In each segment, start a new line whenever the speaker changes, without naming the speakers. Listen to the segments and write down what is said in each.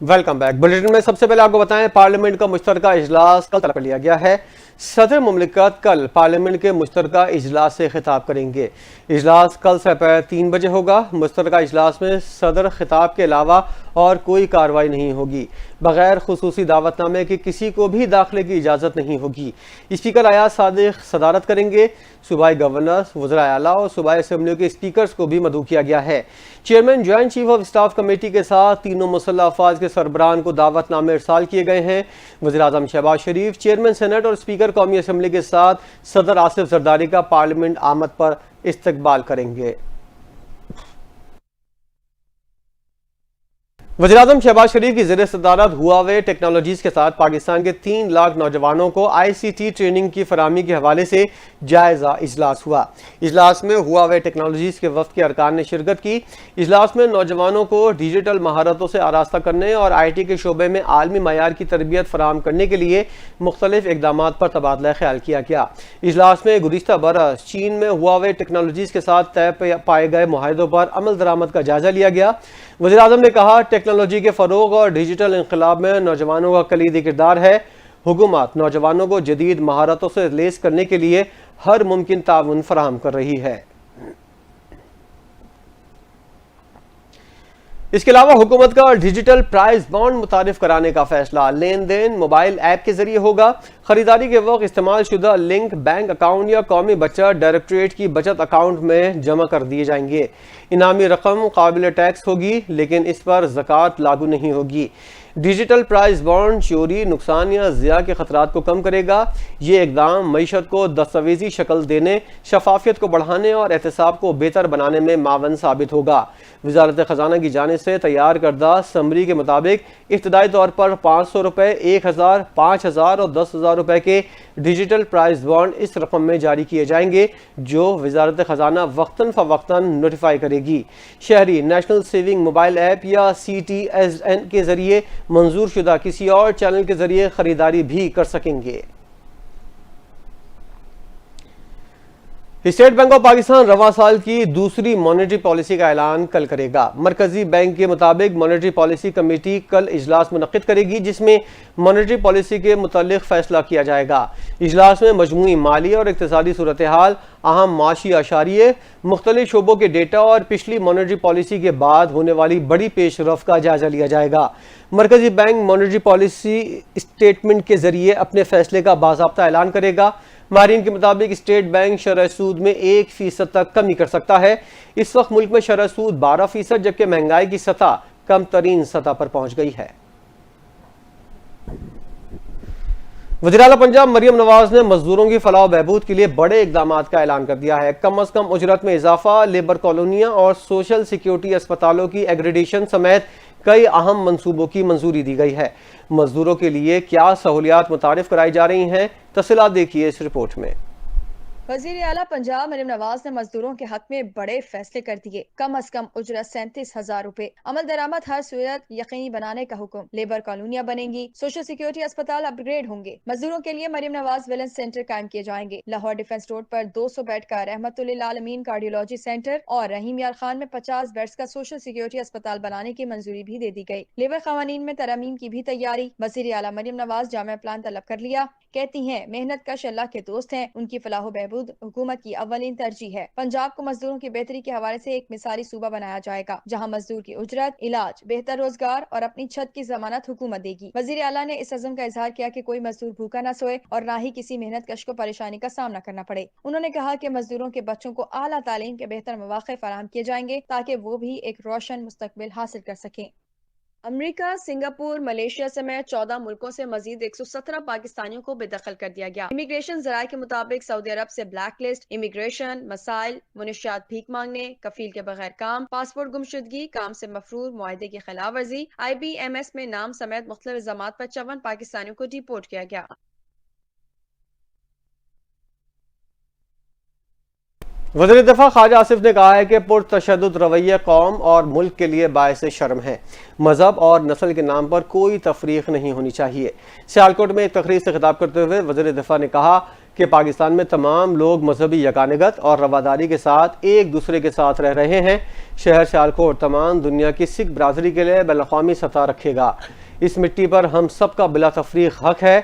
Welcome back. Bulletin میں سب سے پہلے آپ کو بتائیں پارلیمنٹ کا مشترکہ اجلاس کل طلب کر لیا گیا ہے۔ صدر مملکت کل پارلیمنٹ کے مشترکہ اجلاس سے خطاب کریں گے۔ اجلاس کل دوپہر 3 بجے ہوگا۔ مشترکہ اجلاس میں صدر خطاب کے علاوہ اور کوئی کارروائی نہیں ہوگی۔ بغیر خصوصی دعوت نامے کے کسی کو بھی داخلے کی اجازت نہیں ہوگی۔ اسپیکر ایاز صادق صدارت کریں گے۔ صوبائی گورنرز، وزراء اعلیٰ اور صوبائی اسمبلیوں کے اسپیکرز کو بھی مدعو کیا گیا ہے۔ Chairman joint chief of staff committee کے ساتھ تینوں مسلح افواج کے سربراہان کو دعوت نامے ارسال کیے گئے ہیں۔ وزیراعظم شہباز شریف چیئرمین سینٹ اور اسپیکر قومی اسمبلی کے ساتھ صدر آصف زرداری کا پارلیمنٹ آمد پر استقبال کریں گے۔ وزیراعظم شہباز شریف کی زیر صدارت ہواوے ٹیکنالوجیز کے ساتھ پاکستان کے 3 لاکھ نوجوانوں کو ICT ٹریننگ کی فراہمی کے حوالے سے جائزہ اجلاس ہوا۔ اجلاس میں ہواوے ٹیکنالوجیز کے وفد کے ارکان نے شرکت کی۔ اجلاس میں نوجوانوں کو ڈیجیٹل مہارتوں سے آراستہ کرنے اور IT کے شعبے میں عالمی معیار کی تربیت فراہم کرنے کے لیے مختلف اقدامات پر تبادلہ خیال کیا گیا۔ اجلاس میں گزشتہ برس چین میں ہواوے ٹیکنالوجیز کے ساتھ طے پائے گئے معاہدوں پر عمل درآمد کا جائزہ لیا گیا۔ وزیراعظم نے کہا ٹیکنالوجی کے فروغ اور ڈیجیٹل انقلاب میں نوجوانوں کا کلیدی کردار ہے۔ حکومت نوجوانوں کو جدید مہارتوں سے لیس کرنے کے لیے ہر ممکن تعاون فراہم کر رہی ہے۔ اس کے علاوہ حکومت کا ڈیجیٹل پرائز بانڈ متعارف کرانے کا فیصلہ۔ لین دین موبائل ایپ کے ذریعے ہوگا۔ خریداری کے وقت استعمال شدہ لنک بینک اکاؤنٹ یا قومی بچت ڈائریکٹوریٹ کی بچت اکاؤنٹ میں جمع کر دیے جائیں گے۔ انعامی رقم قابل ٹیکس ہوگی لیکن اس پر زکوٰۃ لاگو نہیں ہوگی۔ ڈیجیٹل پرائز بانڈ چوری، نقصان یا ضیاع کے خطرات کو کم کرے گا۔ یہ اقدام معیشت کو دستاویزی شکل دینے، شفافیت کو بڑھانے اور احتساب کو بہتر بنانے میں معاون ثابت ہوگا۔ وزارت خزانہ کی جانب سے تیار کردہ سمری کے مطابق ابتدائی طور پر 500 روپے، 1000، 5000 اور 10,000 روپے کے ڈیجیٹل پرائز بانڈ اس رقم میں جاری کیے جائیں گے جو وزارت خزانہ وقتاً فوقتاً نوٹیفائی کرے گی۔ شہری نیشنل سیونگ موبائل ایپ یا CTSN کے ذریعے منظور شدہ کسی اور چینل کے ذریعے خریداری بھی کر سکیں گے۔ اسٹیٹ بینک آف پاکستان رواں سال کی دوسری مانیٹری پالیسی کا اعلان کل کرے گا۔ مرکزی بینک کے مطابق مانیٹری پالیسی کمیٹی کل اجلاس منعقد کرے گی جس میں مانیٹری پالیسی کے متعلق فیصلہ کیا جائے گا۔ اجلاس میں مجموعی مالی اور اقتصادی صورتحال، اہم معاشی اشاریے، مختلف شعبوں کے ڈیٹا اور پچھلی مانیٹری پالیسی کے بعد ہونے والی بڑی پیش رفت کا جائزہ لیا جائے گا۔ مرکزی بینک مانیٹری پالیسی اسٹیٹمنٹ کے ذریعے اپنے فیصلے کا باضابطہ اعلان کرے گا۔ ماہرین کے مطابق اسٹیٹ بینک شرح سود میں 1% تک کمی کر سکتا ہے۔ اس وقت ملک میں شرح سود 12% جبکہ مہنگائی کی سطح کم ترین سطح پر پہنچ گئی ہے۔ وزیراعلیٰ پنجاب مریم نواز نے مزدوروں کی فلاح و بہبود کے لیے بڑے اقدامات کا اعلان کر دیا ہے۔ کم از کم اجرت میں اضافہ، لیبر کالونیاں اور سوشل سیکیورٹی اسپتالوں کی ایگریڈیشن سمیت کئی اہم منصوبوں کی منظوری دی گئی ہے۔ مزدوروں کے لیے کیا سہولیات متعارف کرائی جا رہی ہیں، تفصیلات دیکھیے اس رپورٹ میں۔
وزیر اعلیٰ پنجاب مریم نواز نے مزدوروں کے حق میں بڑے فیصلے کر دیے۔ کم از کم اجرت 37,000 روپے، عمل درآمد ہر صورت یقینی بنانے کا حکم، لیبر کالونیاں بنیں گی، سوشل سیکیورٹی اسپتال اپ گریڈ ہوں گے، مزدوروں کے لیے مریم نواز ویلنس سینٹر قائم کیے جائیں گے۔ لاہور ڈیفنس روڈ پر 200 بیڈ کا رحمت للعالمین کارڈیولوجی سینٹر اور رحیم یار خان میں 50 بیڈز کا سوشل سیکیورٹی اسپتال بنانے کی منظوری بھی دے دی گئی۔ لیبر قوانین میں ترامیم کی بھی تیاری۔ وزیر اعلیٰ مریم نواز جامع پلان طلب کر لیا، کہتی ہیں محنت کش اللہ کے دوست ہیں، ان کی فلاح و بہبود حکومت کی اولین ترجیح ہے۔ پنجاب کو مزدوروں کی بہتری کے حوالے سے ایک مثالی صوبہ بنایا جائے گا جہاں مزدور کی اجرت، علاج، بہتر روزگار اور اپنی چھت کی ضمانت حکومت دے گی۔ وزیر اعلیٰ نے اس عزم کا اظہار کیا کہ کوئی مزدور بھوکا نہ سوئے اور نہ ہی کسی محنت کش کو پریشانی کا سامنا کرنا پڑے۔ انہوں نے کہا کہ مزدوروں کے بچوں کو اعلیٰ تعلیم کے بہتر مواقع فراہم کیے جائیں گے تاکہ وہ بھی ایک روشن مستقبل حاصل کر سکیں۔ امریکہ، سنگاپور، ملیشیا سمیت 14 ملکوں سے مزید 117 پاکستانیوں کو بے دخل کر دیا گیا۔ امیگریشن ذرائع کے مطابق سعودی عرب سے بلیک لسٹ، امیگریشن، مسائل، منشیات بھیک مانگنے، کفیل کے بغیر کام، پاسپورٹ گمشدگی، کام سے مفرور، معاہدے کی خلاف ورزی، IBMS میں نام سمیت مختلف الزامات پر 54 پاکستانیوں کو ڈیپورٹ کیا گیا۔
وزیر دفاع خواجہ آصف نے کہا ہے کہ پرتشدد رویہ قوم اور ملک کے لیے باعث شرم ہے۔ مذہب اور نسل کے نام پر کوئی تفریق نہیں ہونی چاہیے۔ سیالکوٹ میں ایک تقریر سے خطاب کرتے ہوئے وزیر دفاع نے کہا کہ پاکستان میں تمام لوگ مذہبی یکانگت اور رواداری کے ساتھ ایک دوسرے کے ساتھ رہ رہے ہیں۔ شہر سیالکوٹ تمام دنیا کی سکھ برادری کے لیے بین الاقوامی سطح رکھے گا۔ اس مٹی پر ہم سب کا بلا تفریق حق ہے۔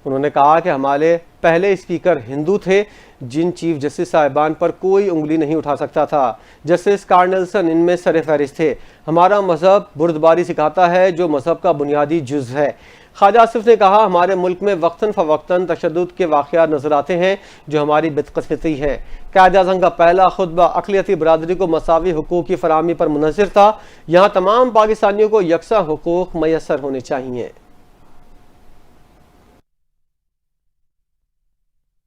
انہوں نے کہا کہ ہمارے پہلے اسپیکر ہندو تھے جن چیف جسٹس صاحبان پر کوئی انگلی نہیں اٹھا سکتا تھا۔ جسٹس کارنلسن ان میں سر فہرست تھے۔ ہمارا مذہب بردباری سکھاتا ہے جو مذہب کا بنیادی جز ہے۔ خواجہ آصف نے کہا ہمارے ملک میں وقتاً فوقتاً تشدد کے واقعات نظر آتے ہیں جو ہماری بدقسمتی ہے۔ قائد اعظم کا پہلا خطبہ اقلیتی برادری کو مساوی حقوق کی فراہمی پر منحصر تھا۔ یہاں تمام پاکستانیوں کو یکساں حقوق میسر ہونے چاہیے۔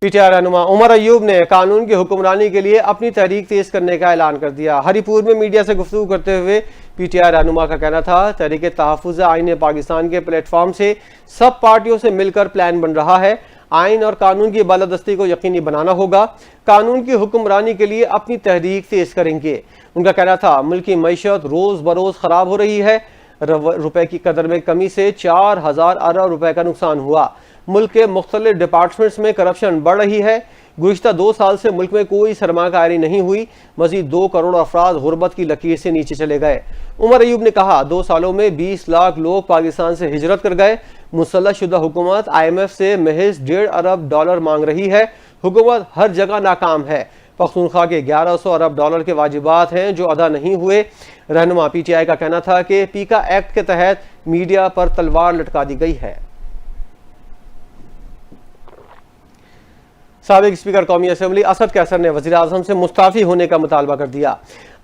پی ٹی آئی رہنما عمر ایوب نے قانون کی حکمرانی کے لیے اپنی تحریک تیز کرنے کا اعلان کر دیا۔ ہری پور میں میڈیا سے گفتگو کرتے ہوئے پی ٹی آئی رہنما کا کہنا تھا تحریک تحفظ آئین پاکستان کے پلیٹ فارم سے سب پارٹیوں سے مل کر پلان بن رہا ہے۔ آئین اور قانون کی بالادستی کو یقینی بنانا ہوگا۔ قانون کی حکمرانی کے لیے اپنی تحریک تیز کریں گے۔ ان کا کہنا تھا ملکی معیشت روز بروز خراب ہو رہی ہے۔ روپے کی قدر میں کمی سے 4000 ارب روپے کا نقصان ہوا۔ ملک کے مختلف ڈپارٹمنٹس میں کرپشن بڑھ رہی ہے۔ گزشتہ 2 سال سے ملک میں کوئی سرمایہ کاری نہیں ہوئی۔ مزید 2 کروڑ افراد غربت کی لکیر سے نیچے چلے گئے۔ عمر ایوب نے کہا 2 سالوں میں 20 لاکھ لوگ پاکستان سے ہجرت کر گئے۔ مسلط شدہ حکومت IMF سے محض $1.5 ارب مانگ رہی ہے۔ حکومت ہر جگہ ناکام ہے۔ پختونخوا کے 1100 ارب ڈالر کے واجبات ہیں جو ادا نہیں ہوئے۔ رہنما پی ٹی آئی کا کہنا تھا کہ پیکا ایکٹ کے تحت میڈیا پر تلوار لٹکا دی گئی ہے۔ سابق اسپیکر قومی اسمبلی اسد قیصر نے وزیر اعظم سے مستعفی ہونے کا مطالبہ کر دیا۔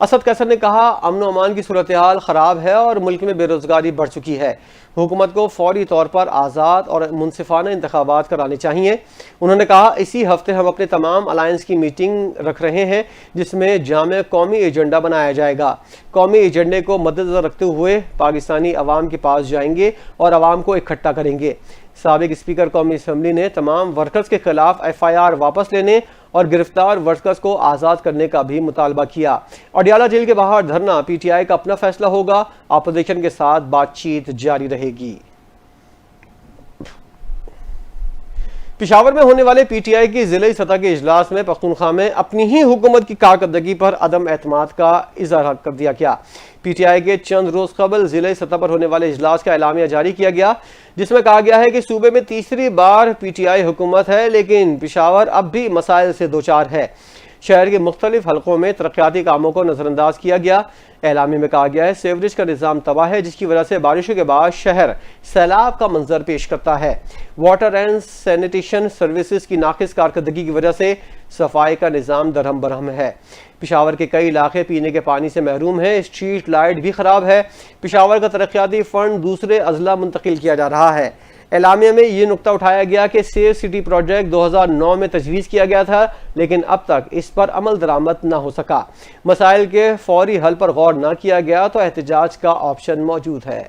اسد قیصر نے کہا امن و امان کی صورتحال خراب ہے اور ملک میں بے روزگاری بڑھ چکی ہے۔ حکومت کو فوری طور پر آزاد اور منصفانہ انتخابات کرانے چاہیے۔ انہوں نے کہا اسی ہفتے ہم اپنے تمام الائنس کی میٹنگ رکھ رہے ہیں جس میں جامع قومی ایجنڈا بنایا جائے گا۔ قومی ایجنڈے کو مدنظر رکھتے ہوئے پاکستانی عوام کے پاس جائیں گے اور عوام کو اکٹھا کریں گے۔ سابق اسپیکر قومی اسمبلی نے تمام ورکرز کے خلاف FIR واپس لینے اور گرفتار ورکرز کو آزاد کرنے کا بھی مطالبہ کیا۔ اڈیالہ جیل کے باہر دھرنا پی ٹی آئی کا اپنا فیصلہ ہوگا۔ اپوزیشن کے ساتھ بات چیت جاری رہے گی۔ پشاور میں ہونے والے پی ٹی آئی کی ضلعی سطح کے اجلاس میں پختونخوا میں اپنی ہی حکومت کی کارکردگی پر عدم اعتماد کا اظہار کر دیا گیا۔ پی ٹی آئی کے چند روز قبل ضلعی سطح پر ہونے والے اجلاس کا اعلامیہ جاری کیا گیا جس میں کہا گیا ہے کہ صوبے میں تیسری بار پی ٹی آئی حکومت ہے لیکن پشاور اب بھی مسائل سے دوچار ہے۔ شہر کے مختلف حلقوں میں ترقیاتی کاموں کو نظر انداز کیا گیا۔ اعلامیہ میں کہا گیا ہے سیوریج کا نظام تباہ ہے جس کی وجہ سے بارشوں کے بعد شہر سیلاب کا منظر پیش کرتا ہے۔ واٹر اینڈ سینیٹیشن سروسز کی ناقص کارکردگی کی وجہ سے صفائی کا نظام درہم برہم ہے۔ پشاور کے کئی علاقے پینے کے پانی سے محروم ہیں۔ اسٹریٹ لائٹ بھی خراب ہے۔ پشاور کا ترقیاتی فنڈ دوسرے اضلاع منتقل کیا جا رہا ہے۔ اعلامیہ میں یہ نقطہ اٹھایا گیا کہ سیو سٹی پروجیکٹ 2009 میں تجویز کیا گیا تھا لیکن اب تک اس پر عمل درآمد نہ ہو سکا۔ مسائل کے فوری حل پر غور نہ کیا گیا تو احتجاج کا آپشن موجود ہے۔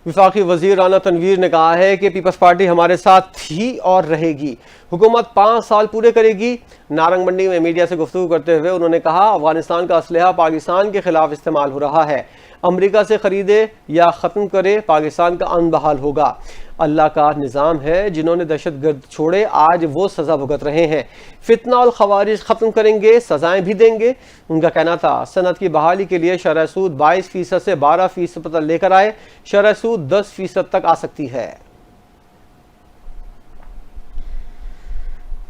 وفاقی وزیر رانا تنویر نے کہا ہے کہ پیپلز پارٹی ہمارے ساتھ تھی اور رہے گی۔ حکومت 5 سال پورے کرے گی۔ نارنگ منڈی میں میڈیا سے گفتگو کرتے ہوئے انہوں نے کہا افغانستان کا اسلحہ پاکستان کے خلاف استعمال ہو رہا ہے۔ امریکہ سے خریدے یا ختم کرے پاکستان کا امن بحال ہوگا۔ اللہ کا نظام ہے جنہوں نے دہشت گرد چھوڑے آج وہ سزا بھگت رہے ہیں۔ فتنہ الخوارج ختم کریں گے سزائیں بھی دیں گے۔ ان کا کہنا تھا صنعت کی بحالی کے لیے شرح سود 22% سے 12% پر لے کر آئے۔ شرح سود 10% تک آ سکتی ہے۔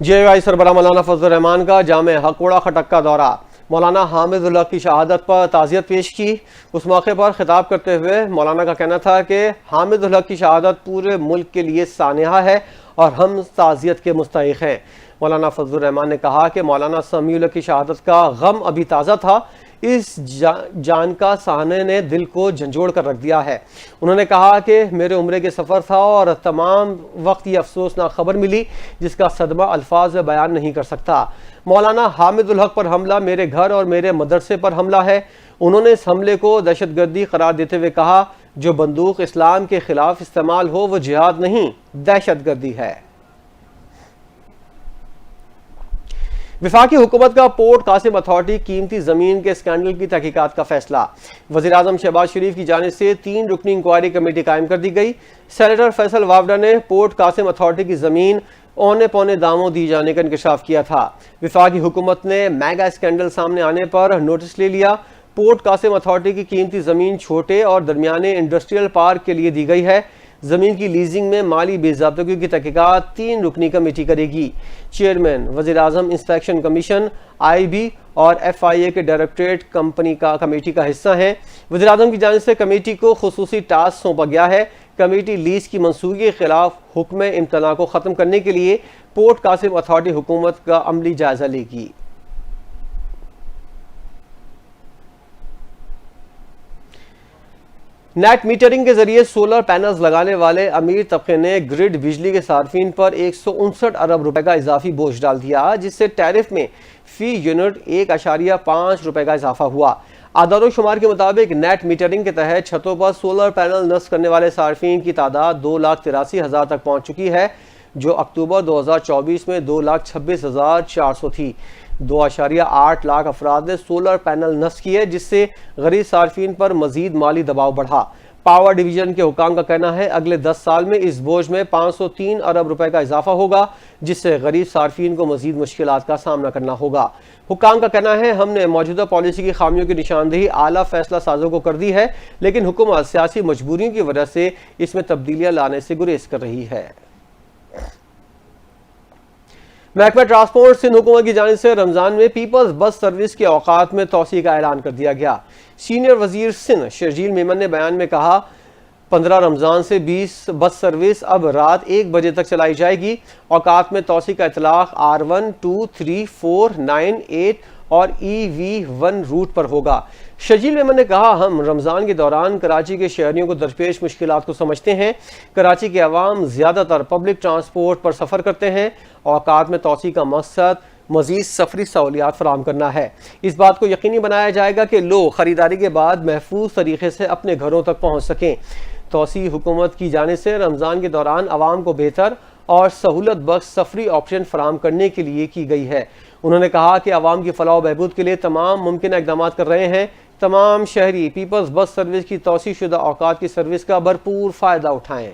JOI سربراہ مولانا فضل الرحمان کا جامع ہکوڑا خٹک کا دورہ۔ مولانا حامد الحق کی شہادت پر تعزیت پیش کی۔ اس موقع پر خطاب کرتے ہوئے مولانا کا کہنا تھا کہ حامد الحق کی شہادت پورے ملک کے لیے سانحہ ہے اور ہم تعزیت کے مستحق ہیں۔ مولانا فضل الرحمان نے کہا کہ مولانا سمیع الحق کی شہادت کا غم ابھی تازہ تھا۔ اس جان کا سہانے نے دل کو جھنجھوڑ کر رکھ دیا ہے۔ انہوں نے کہا کہ میرے عمرے کے سفر تھا اور تمام وقت یہ افسوسناک خبر ملی جس کا صدمہ الفاظ میں بیان نہیں کر سکتا۔ مولانا حامد الحق پر حملہ میرے گھر اور میرے مدرسے پر حملہ ہے۔ انہوں نے اس حملے کو دہشت گردی قرار دیتے ہوئے کہا جو بندوق اسلام کے خلاف استعمال ہو وہ جہاد نہیں دہشت گردی ہے۔ وفاقی حکومت کا پورٹ قاسم اتھارٹی قیمتی زمین کے اسکینڈل کی تحقیقات کا فیصلہ۔ وزیر اعظم شہباز شریف کی جانب سے 3 رکنی انکوائری کمیٹی قائم کر دی گئی۔ سینیٹر فیصل وافڈا نے پورٹ قاسم اتھارٹی کی زمین اونے پونے داموں دی جانے کا انکشاف کیا تھا۔ وفاقی حکومت نے میگا اسکینڈل سامنے آنے پر نوٹس لے لیا۔ پورٹ قاسم اتھارٹی کی قیمتی زمین چھوٹے اور درمیانے انڈسٹریل پارک کے لیے دی گئی ہے۔ زمین کی لیزنگ میں مالی بے ضابطگی کی تحقیقات 3 رکنی کمیٹی کرے گی۔ چیئرمین وزیر اعظم انسپیکشن کمیشن IB اور FIA کے ڈائریکٹریٹ کمیٹی کا حصہ ہیں۔ وزیر اعظم کی جانب سے کمیٹی کو خصوصی ٹاسک سونپا گیا ہے۔ کمیٹی لیز کی منسوخی کے خلاف حکم امتناع کو ختم کرنے کے لیے پورٹ قاسم اتھارٹی حکومت کا عملی جائزہ لے گی۔ نیٹ میٹرنگ کے ذریعے سولر پینلز لگانے والے امیر طبقے نے گرڈ بجلی کے صارفین پر 169 ارب روپے کا اضافی بوجھ ڈال دیا، جس سے ٹیرف میں فی یونٹ 1.5 روپے کا اضافہ ہوا۔ اعداد و شمار کے مطابق نیٹ میٹرنگ کے تحت چھتوں پر سولر پینل نصب کرنے والے صارفین کی تعداد 2,83,000 تک پہنچ چکی ہے، جو اکتوبر 2024 میں 2,26,400 تھی۔ 2.8 لاکھ افراد نے سولر پینل نصب کیے، جس سے غریب صارفین پر مزید مالی دباؤ بڑھا۔ پاور ڈویژن کے حکام کا کہنا ہے اگلے 10 سال میں اس بوجھ میں 503 ارب روپے کا اضافہ ہوگا، جس سے غریب صارفین کو مزید مشکلات کا سامنا کرنا ہوگا۔ حکام کا کہنا ہے ہم نے موجودہ پالیسی کی خامیوں کی نشاندہی اعلیٰ فیصلہ سازوں کو کر دی ہے، لیکن حکومت سیاسی مجبوریوں کی وجہ سے اس میں تبدیلیاں لانے سے گریز کر رہی ہے۔ محکمہ ٹرانسپورٹ سندھ حکومت کی جانب سے رمضان میں پیپلز بس سروس کے اوقات میں توسیع کا اعلان کر دیا گیا۔ سینئر وزیر سندھ شرجیل میمن نے بیان میں کہا 15 رمضان سے 20 بس سروس اب رات 1 بجے تک چلائی جائے گی۔ اوقات میں توسیع کا اطلاق R1, 2, 3, 4, 9, 8 اور EV1 روٹ پر ہوگا۔ شرجیل میمن نے کہا ہم رمضان کے دوران کراچی کے شہریوں کو درپیش مشکلات کو سمجھتے ہیں۔ کراچی کے عوام زیادہ تر پبلک ٹرانسپورٹ پر سفر کرتے ہیں۔ اوقات میں توسیع کا مقصد مزید سفری سہولیات فراہم کرنا ہے۔ اس بات کو یقینی بنایا جائے گا کہ لوگ خریداری کے بعد محفوظ طریقے سے اپنے گھروں تک پہنچ سکیں۔ توسیع حکومت کی جانب سے رمضان کے دوران عوام کو بہتر اور سہولت بخش سفری آپشن فراہم کرنے کے لیے کی گئی ہے۔ انہوں نے کہا کہ عوام کی فلاح و بہبود کے لیے تمام ممکنہ اقدامات کر رہے ہیں۔ تمام شہری پیپلز بس سروس کی توسیع شدہ اوقات کی سروس کا بھرپور فائدہ اٹھائیں۔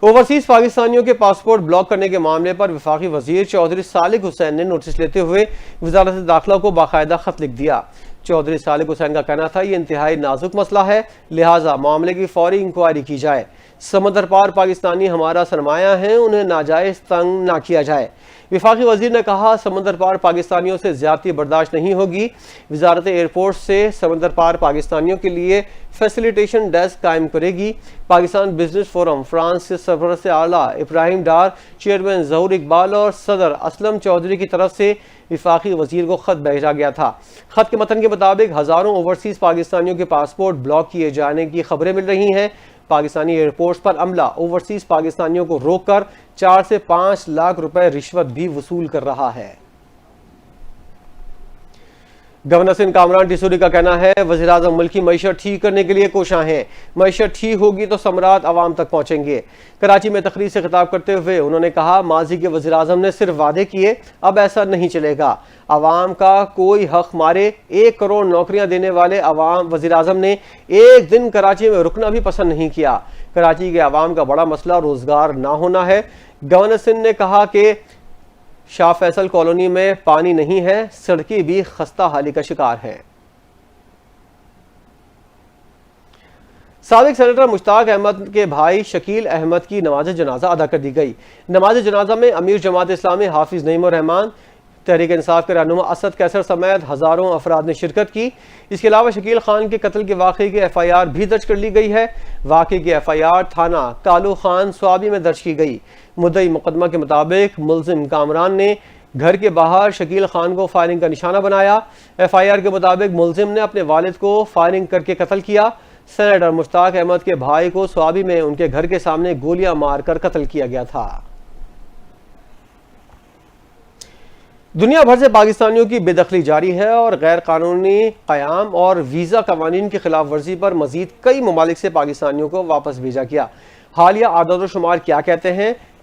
اوورسیز پاکستانیوں کے پاسپورٹ بلاک کرنے کے معاملے پر وفاقی وزیر چودھری صالح حسین نے نوٹس لیتے ہوئے وزارت داخلہ کو باقاعدہ خط لکھ دیا۔ چودھری صالح حسین کا کہنا تھا یہ انتہائی نازک مسئلہ ہے، لہٰذا معاملے کی فوری انکوائری کی جائے۔ سمندر پار پاکستانی ہمارا سرمایہ ہیں، انہیں ناجائز تنگ نہ کیا جائے۔ وفاقی وزیر نے کہا سمندر پار پاکستانیوں سے زیادتی برداشت نہیں ہوگی۔ وزارت ایئرپورٹ سے سمندر پار پاکستانیوں کے لیے فیسیلیٹیشن ڈیسک قائم کرے گی۔ پاکستان بزنس فورم فرانس سے سرپرست اعلیٰ ابراہیم ڈار، چیئرمین ظہور اقبال اور صدر اسلم چودھری کی طرف سے وفاقی وزیر کو خط بھیجا گیا تھا۔ خط کے متن کے مطابق ہزاروں اوورسیز پاکستانیوں کے پاسپورٹ بلاک کیے جانے کی خبریں مل رہی ہیں۔ پاکستانی ایئرپورٹس پر عملہ اوورسیز پاکستانیوں کو روک کر 4 سے 5 لاکھ روپے رشوت بھی وصول کر رہا ہے۔ گورنر سندھ کامران ٹیسوری کا کہنا ہے وزیر اعظم ملک کی معیشت ٹھیک کرنے کے لیے کوشاں ہیں۔ معیشت ٹھیک ہوگی تو ثمرات عوام تک پہنچیں گے۔ کراچی میں تقریر سے خطاب کرتے ہوئے انہوں نے کہا ماضی کے وزیر اعظم نے صرف وعدے کیے، اب ایسا نہیں چلے گا۔ عوام کا کوئی حق مارے 1 کروڑ نوکریاں دینے والے وزیر اعظم نے ایک دن کراچی میں رکنا بھی پسند نہیں کیا۔ کراچی کے عوام کا بڑا مسئلہ روزگار نہ ہونا ہے۔ گورنر سندھ نے کہا کہ شاہ فیصل کالونی میں پانی نہیں ہے، سڑکیں بھی خستہ حالی کا شکار ہیں۔ سابق سینیٹر مشتاق احمد کے بھائی شکیل احمد کی نماز جنازہ ادا کر دی گئی۔ نماز جنازہ میں امیر جماعت اسلامی حافظ نعیم الرحمان، تحریک انصاف کے رہنما اسد کیسر سمیت ہزاروں افراد نے شرکت کی۔ اس کے علاوہ شکیل خان کے قتل کے واقعے کی FIR بھی درج کر لی گئی ہے۔ واقعے کی FIR تھانہ کالو خان سوابی میں درج کی گئی۔ مدعی مقدمہ کے مطابق ملزم کامران نے گھر کے باہر شکیل خان کو فائرنگ کا نشانہ بنایا۔ FIR کے مطابق ملزم نے اپنے والد کو فائرنگ کر کے قتل کیا۔ سینیٹر مشتاق احمد کے بھائی کو سوابی میں ان کے گھر کے سامنے گولیاں مار کر قتل کیا گیا تھا۔ دنیا بھر سے پاکستانیوں کی بے دخلی جاری ہے اور غیر قانونی قیام اور ویزا قوانین کی خلاف ورزی پر مزید کئی ممالک سے پاکستانیوں کو واپس بھیجا گیا۔ حالیہ اعداد و شمار کیا کہتے ہیں؟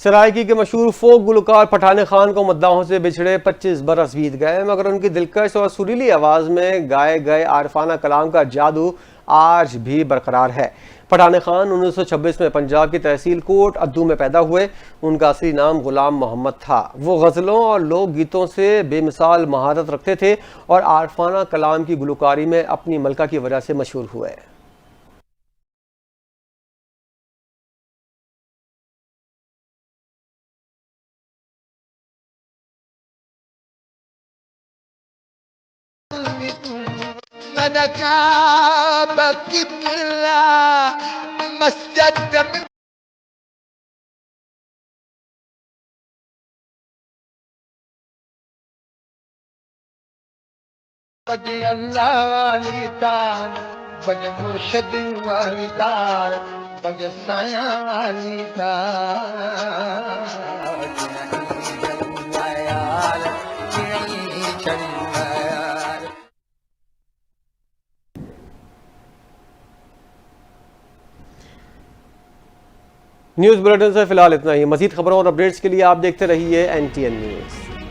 سرائکی کے مشہور فوک گلوکار پٹھان خان کو مداحوں سے بچھڑے 25 برس بیت گئے، مگر ان کی دلکش اور سریلی آواز میں گائے گئے عارفانہ کلام کا جادو آج بھی برقرار ہے۔ پٹھان خان 1926 میں پنجاب کی تحصیل کوٹ ادو میں پیدا ہوئے۔ ان کا اصلی نام غلام محمد تھا۔ وہ غزلوں اور لوک گیتوں سے بے مثال مہارت رکھتے تھے اور عارفانہ کلام کی گلوکاری میں اپنی ملکہ کی وجہ سے مشہور ہوئے۔
اللہ والی تار بج مرشد والی تار بج سایہ والی تار
نیوز بلیٹن سے فی الحال اتنا ہی۔ مزید خبروں اور اپڈیٹس کے لیے آپ دیکھتے رہیے NTN نیوز۔